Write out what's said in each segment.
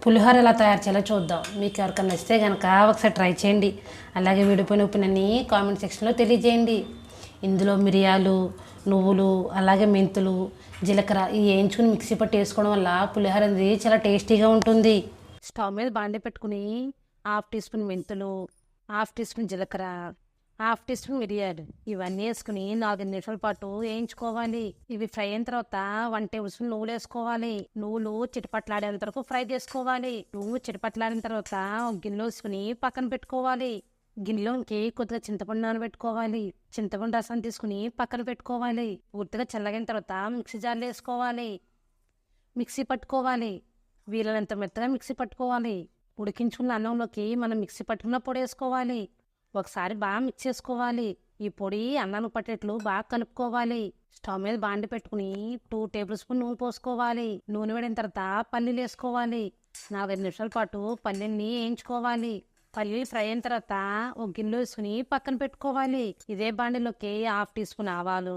పులిహోర ఎలా తయారు చేయాలో చూద్దాం. మీకు ఎవరికైనా నచ్చితే కనుక ఒకసారి ట్రై చేయండి. అలాగే విడిపోయిన ఉప్పునని కామెంట్ సెక్షన్లో తెలియజేయండి. ఇందులో మిరియాలు, నువ్వులు, అలాగే మెంతులు, జీలకర్ర ఇవి వేయించుకుని మిక్సీ పట్టి వేసుకోవడం వల్ల పులిహోర అనేది చాలా టేస్టీగా ఉంటుంది. స్టవ్ మీద బాండి పెట్టుకుని 1/2 టీ స్పూన్ మెంతులు, 1/2 టీ స్పూన్ జీలకర్ర, 1/2 టీ స్పూన్ మిరియాలు ఇవన్నీ వేసుకుని 4 నిమిషాల పాటు వేయించుకోవాలి. ఇవి ఫ్రై అయిన తర్వాత 1 టేబుల్ స్పూన్ నువ్వులు వేసుకోవాలి. నువ్వులు చిటపట్లాడేంత వరకు ఫ్రై చేసుకోవాలి. నువ్వు చిటపట్లాడిన తర్వాత గిన్నెలో వేసుకుని పక్కన పెట్టుకోవాలి. గిన్నెలోకి కొద్దిగా చింతపండు నానబెట్టుకోవాలి. చింతపండు రసం తీసుకుని పక్కన పెట్టుకోవాలి. పూర్తిగా చల్లగిన తర్వాత మిక్సీ జార్లో వేసుకోవాలి. మిక్సీ పట్టుకోవాలి. వీలైనంత మెత్తగా మిక్సీ పట్టుకోవాలి. ఉడికించుకున్న అన్నంలోకి మనం మిక్సీ పట్టుకున్న పొడి వేసుకోవాలి. ఒకసారి బాగా మిక్స్ చేసుకోవాలి. ఈ పొడి అన్నానికి పట్టేట్లు బాగా కలుపుకోవాలి. స్టవ్ మీద బాండి పెట్టుకుని 2 టేబుల్ స్పూన్ నూనె పోసుకోవాలి. నూనె వేడిన తర్వాత పల్లీలు వేసుకోవాలి. 4 నిమిషాల పాటు పల్లీల్ని వేయించుకోవాలి. పల్లీలు ఫ్రై అయిన తర్వాత ఒక గిన్నెలో వేసుకుని పక్కన పెట్టుకోవాలి. ఇదే బాండిలోకి 1/2 టీ స్పూన్ ఆవాలు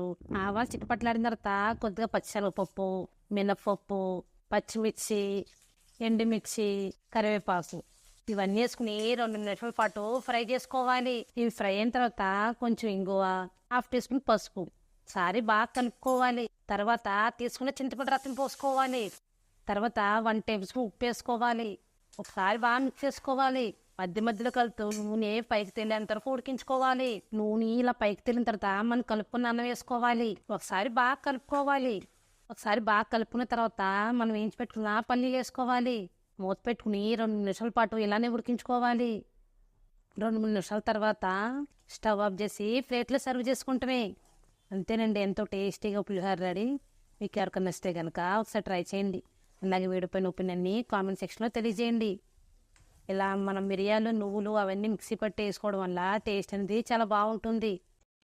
చిటపట్లాడిన తర్వాత కొద్దిగా పచ్చిశనగపప్పు, మినపప్పు, పచ్చిమిర్చి, ఎండుమిర్చి, కరివేపాకు ఇవన్నీ వేసుకుని 2 నిమిషాల పాటు ఫ్రై చేసుకోవాలి. ఇవి ఫ్రై అయిన తర్వాత కొంచెం ఇంగువ, 1/2 టీ స్పూన్ పసుపు సారి బాగా కలుపుకోవాలి. తర్వాత తీసుకున్న చింతపండు రసం పోసుకోవాలి. తర్వాత 1 టేబుల్ స్పూన్ ఉప్పు వేసుకోవాలి. ఒకసారి బాగా మిక్స్ చేసుకోవాలి. మధ్య మధ్యలో కలుపుతూ నూనె పైకి తేలేంత వరకు ఉడికించుకోవాలి. నూనె ఇలా పైకి తేలిన తర్వాత మనం కలుపుకున్న అన్నం వేసుకోవాలి. ఒకసారి బాగా కలుపుకోవాలి. ఒకసారి బాగా కలుపుకున్న తర్వాత మనం వేయించి పెట్టుకున్న పల్లీలు వేసుకోవాలి. మూత పెట్టుకుని 2 నిమిషాల పాటు ఇలానే ఉడికించుకోవాలి. 2-3 నిమిషాల తర్వాత స్టవ్ ఆఫ్ చేసి ప్లేట్లో సర్వ్ చేసుకుంటామే. అంతేనండి, ఎంతో టేస్టీగా పులిహోర రెడీ. మీకు ఎవరికైనా నచ్చితే కనుక ఒకసారి ట్రై చేయండి. అలాగే వీడిపోయిన ఒపీనియన్ని కామెంట్ సెక్షన్లో తెలియజేయండి. ఇలా మనం మిరియాలు, నువ్వులు అవన్నీ మిక్సీ పట్టి వేసుకోవడం వల్ల టేస్ట్ అనేది చాలా బాగుంటుంది.